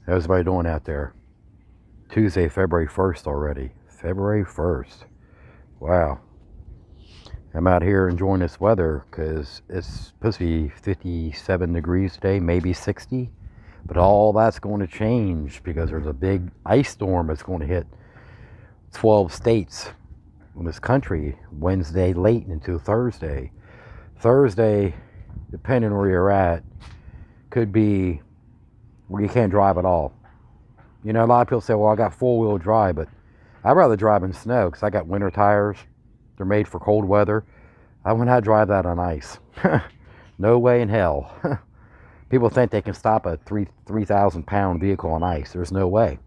How's everybody doing out there? Tuesday, February 1st already. February 1st. Wow. I'm out here enjoying this weather because it's supposed to be 57 degrees today, maybe 60. But all that's going to change because there's a big ice storm that's going to hit 12 states in this country Wednesday late into Thursday. Thursday, depending where you're at, could be where you can't drive at all. You know, a lot of people say, well, I got four-wheel drive, but I'd rather drive in snow because I got winter tires. They're made for cold weather. I would not drive that on ice. No way in hell. People think they can stop a 3,000 pound vehicle on ice. There's no way.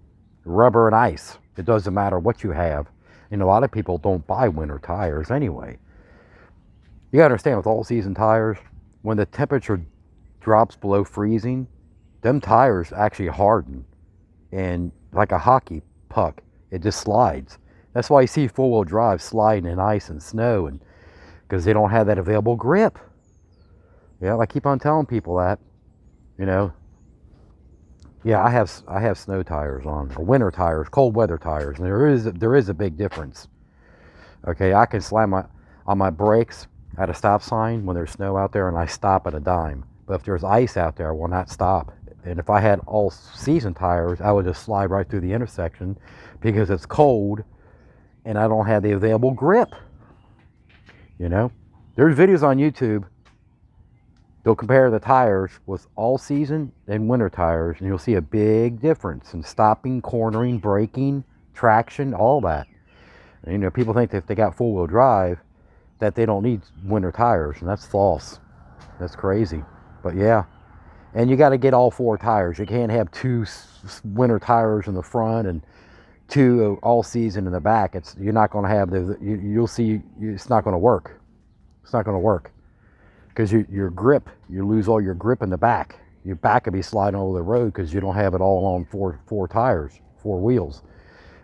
Rubber and ice. It doesn't matter what you have. And a lot of people don't buy winter tires anyway. You gotta understand, with all-season tires, when the temperature drops below freezing, them tires actually harden. And like a hockey puck, it just slides. That's why you see four-wheel drive sliding in ice and snow, and because they don't have that available grip. Yeah, I keep on telling people that. You know, yeah, I have snow tires on, or winter tires, cold weather tires, and there is a big difference. Okay, I can slam on my brakes at a stop sign when there's snow out there, and I stop at a dime. But if there's ice out there, I will not stop. And if I had all season tires, I would just slide right through the intersection because it's cold and I don't have the available grip. You know, there's videos on YouTube. They'll compare the tires with all season and winter tires, and you'll see a big difference in stopping, cornering, braking, traction, all that. And, you know, people think that if they got four-wheel drive that they don't need winter tires, and that's false. That's crazy. But yeah. And you got to get all four tires. You can't have two winter tires in the front and two all season in the back. You're not going to have you'll see it's not going to work. It's not going to work because your grip, you lose all your grip in the back. Your back will be sliding over the road because you don't have it all on four tires, four wheels.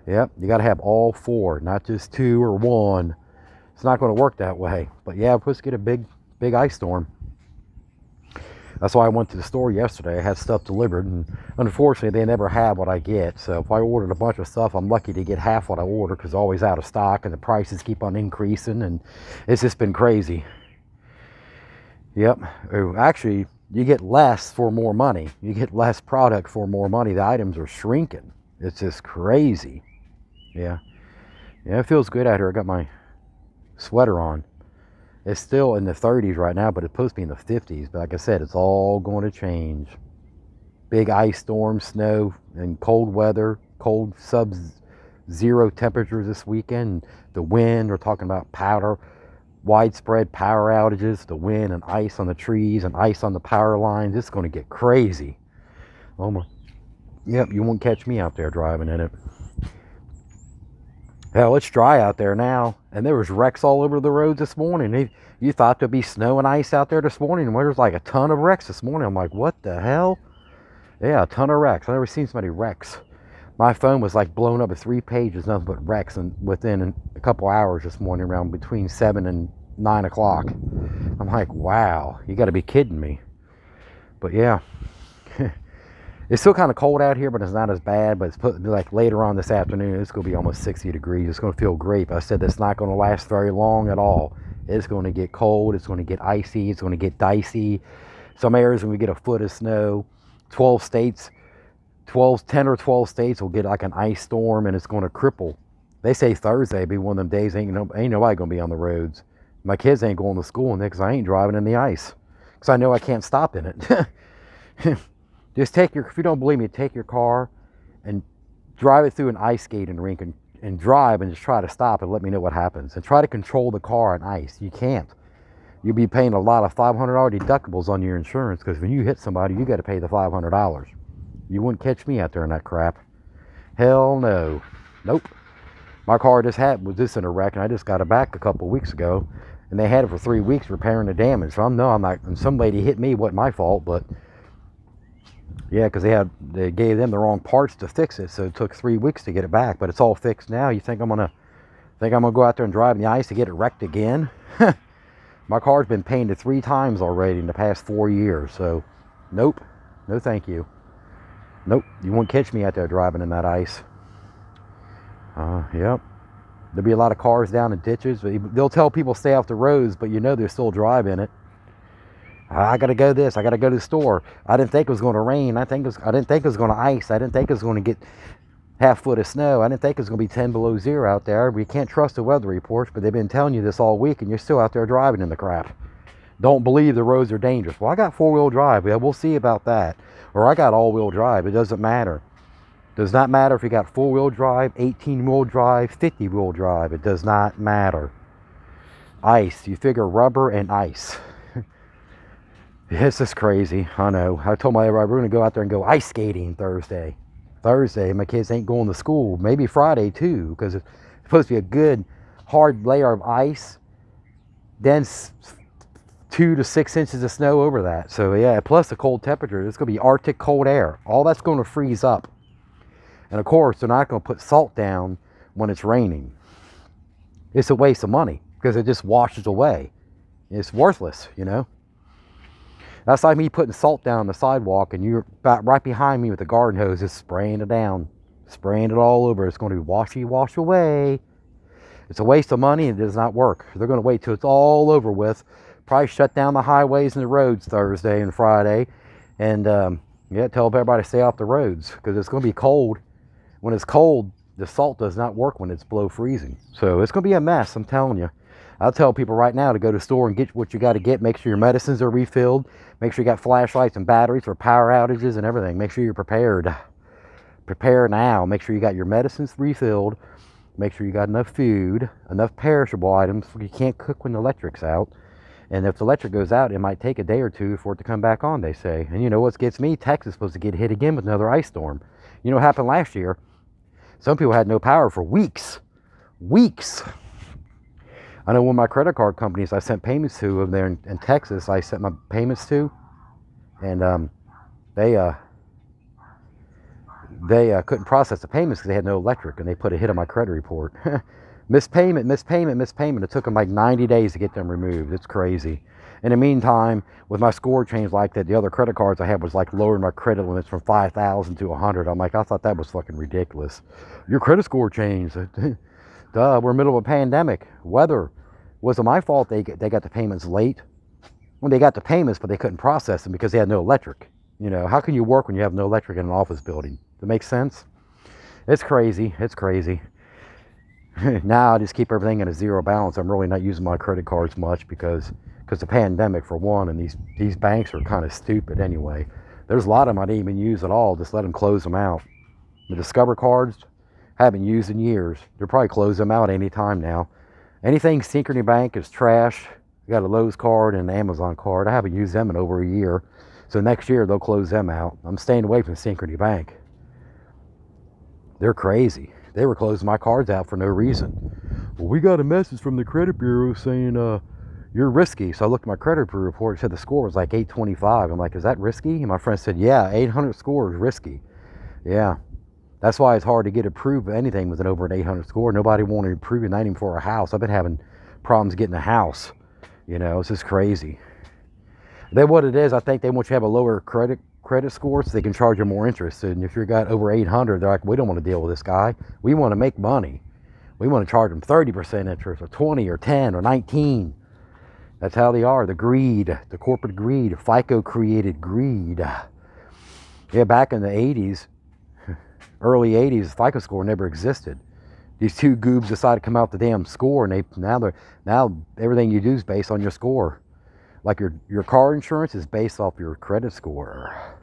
Yep, you got to have all four, not just two or one. It's not going to work that way. But yeah, we're supposed to get a big ice storm. That's why I went to the store yesterday. I had stuff delivered, and unfortunately, they never have what I get. So if I ordered a bunch of stuff, I'm lucky to get half what I order because it's always out of stock, and the prices keep on increasing, and it's just been crazy. Yep. Actually, you get less for more money. You get less product for more money. The items are shrinking. It's just crazy. Yeah. Yeah, it feels good out here. I got my sweater on. It's still in the 30s right now, but it's supposed to be in the 50s. But like I said, it's all going to change. Big ice storm, snow, and cold weather, cold sub-zero temperatures this weekend. The wind, we're talking about widespread power outages, the wind and ice on the trees and ice on the power lines. It's going to get crazy. Oh my. Yep, you won't catch me out there driving in it. Hell, it's dry out there now, and there was wrecks all over the roads this morning. You thought there'd be snow and ice out there this morning, and there's like a ton of wrecks this morning. I'm like, what the hell? Yeah, a ton of wrecks. I've never seen so many wrecks. My phone was like blown up with 3 pages, nothing but wrecks, and within a couple hours this morning, around between 7 and 9 o'clock. I'm like, wow, you got to be kidding me. But yeah. It's still kind of cold out here, but it's not as bad. But it's like later on this afternoon, it's going to be almost 60 degrees. It's going to feel great. But I said that's not going to last very long at all. It's going to get cold. It's going to get icy. It's going to get dicey. Some areas when we get a foot of snow, 10 or 12 states will get like an ice storm, and it's going to cripple. They say Thursday will be one of them days ain't nobody going to be on the roads. My kids ain't going to school because I ain't driving in the ice because I know I can't stop in it. Just if you don't believe me, take your car and drive it through an ice skating rink and drive and just try to stop and let me know what happens. And try to control the car on ice. You can't. You'll be paying a lot of $500 deductibles on your insurance because when you hit somebody, you got to pay the $500. You wouldn't catch me out there in that crap. Hell no. Nope. My car was in a wreck, and I just got it back a couple weeks ago, and they had it for 3 weeks repairing the damage. So I'm not, and some lady hit me, wasn't my fault, but yeah, because they gave them the wrong parts to fix it, so it took 3 weeks to get it back. But it's all fixed now. You think I'm gonna go out there and drive in the ice to get it wrecked again? My car's been painted 3 times already in the past 4 years. So, nope, no, thank you. Nope, you won't catch me out there driving in that ice. Yep. There'll be a lot of cars down in ditches. They'll tell people stay off the roads, but you know they're still driving it. I gotta go this. I gotta go to the store. I didn't think it was going to rain. I didn't think it was going to ice. I didn't think it was going to get half foot of snow. I didn't think it was going to be 10 below zero out there. We can't trust the weather reports, but they've been telling you this all week, and you're still out there driving in the crap. Don't believe the roads are dangerous. Well, I got four-wheel drive. Yeah, we'll see about that. Or I got all-wheel drive. It doesn't matter. Does not matter if you got four-wheel drive, 18-wheel drive, 50-wheel drive. It does not matter. Ice. You figure rubber and ice. This is crazy. I know. I told my everybody we're going to go out there and go ice skating Thursday. My kids ain't going to school. Maybe Friday too, because it's supposed to be a good hard layer of ice. Then 2 to 6 inches of snow over that. So yeah, plus the cold temperature. It's going to be Arctic cold air. All that's going to freeze up. And of course, they're not going to put salt down when it's raining. It's a waste of money because it just washes away. It's worthless, you know. That's like me putting salt down on the sidewalk and you're about right behind me with the garden hose just spraying it down. Spraying it all over. It's going to wash away. It's a waste of money and it does not work. They're going to wait till it's all over with. Probably shut down the highways and the roads Thursday and Friday. And yeah, tell everybody to stay off the roads because it's going to be cold. When it's cold, the salt does not work when it's below freezing. So it's going to be a mess, I'm telling you. I'll tell people right now to go to the store and get what you got to get. Make sure your medicines are refilled. Make sure you got flashlights and batteries for power outages and everything. Make sure you're prepared. Prepare now. Make sure you got your medicines refilled. Make sure you got enough food, enough perishable items. You can't cook when the electric's out. And if the electric goes out, it might take a day or two for it to come back on, they say. And you know what gets me? Texas is supposed to get hit again with another ice storm. You know what happened last year? Some people had no power for weeks. Weeks. I know one of my credit card companies I sent payments to over there in Texas, I sent my payments to, and they couldn't process the payments because they had no electric, and they put a hit on my credit report. Missed payment. It took them like 90 days to get them removed. It's crazy. In the meantime, with my score change like that, the other credit cards I had was like lowering my credit limits from 5,000 to 100. I'm like, I thought that was fucking ridiculous. Your credit score changed. Duh, we're in the middle of a pandemic. Weather. Wasn't my fault they got the payments late. Well, they got the payments, but they couldn't process them because they had no electric. You know, how can you work when you have no electric in an office building? Does that make sense? It's crazy. It's crazy. Now I just keep everything in a zero balance. I'm really not using my credit cards much because the pandemic for one, and these banks are kind of stupid anyway. There's a lot of them I didn't even use at all. Just let them close them out. The Discover cards, haven't used in years. They'll probably close them out any time now. Anything Synchrony Bank is trash. I got a Lowe's card and an Amazon card. I haven't used them in over a year. So next year they'll close them out. I'm staying away from Synchrony Bank. They're crazy. They were closing my cards out for no reason. Well, we got a message from the credit bureau saying you're risky. So I looked at my credit bureau report. It said the score was like 825. I'm like, is that risky? And my friend said, yeah, 800 score is risky. Yeah. That's why it's hard to get approved of anything with an over an 800 score. Nobody wanted to approve it, not even for a house. I've been having problems getting a house. You know, it's just crazy. Then what it is, I think they want you to have a lower credit score so they can charge you more interest. And if you've got over 800, they're like, we don't want to deal with this guy. We want to make money. We want to charge them 30% interest or 20 or 10 or 19. That's how they are. The greed, the corporate greed. FICO created greed. Yeah, back in the 80s, early 80s, the FICO score never existed. These two goobs decided to come out the damn score, and now everything you do is based on your score. Like your car insurance is based off your credit score.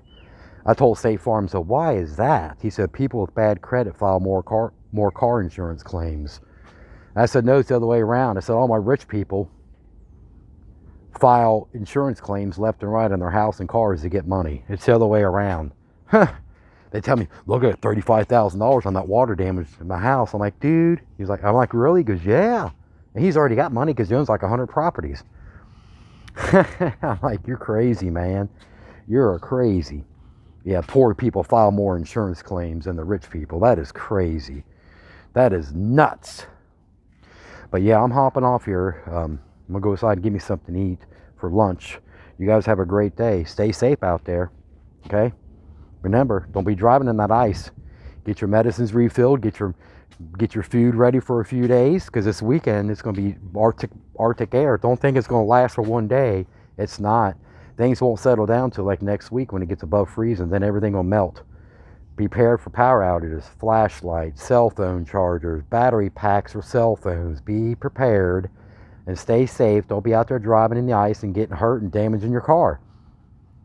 I told State Farm, so why is that? He said people with bad credit file more car insurance claims. And I said no, it's the other way around. I said all my rich people file insurance claims left and right on their house and cars to get money. It's the other way around. They tell me, look at $35,000 on that water damage in my house. I'm like, dude. I'm like, really? He goes, yeah. And he's already got money because he owns like 100 properties. I'm like, you're crazy, man. You're crazy. Yeah, poor people file more insurance claims than the rich people. That is crazy. That is nuts. But yeah, I'm hopping off here. I'm going to go inside and give me something to eat for lunch. You guys have a great day. Stay safe out there. Okay? Remember, don't be driving in that ice. Get your medicines refilled. Get your food ready for a few days, because this weekend it's going to be Arctic air. Don't think it's going to last for one day. It's not. Things won't settle down till like next week when it gets above freezing. Then everything will melt. Be prepared for power outages, flashlights, cell phone chargers, battery packs for cell phones. Be prepared and stay safe. Don't be out there driving in the ice and getting hurt and damaging your car.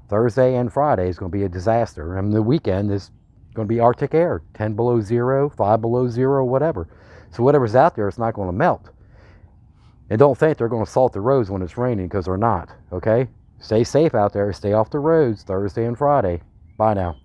Thursday and Friday is going to be a disaster. And the weekend is going to be Arctic air, 10 below zero, 5 below zero, whatever. So whatever's out there, it's not going to melt. And don't think they're going to salt the roads when it's raining, because they're not, okay? Stay safe out there. Stay off the roads Thursday and Friday. Bye now.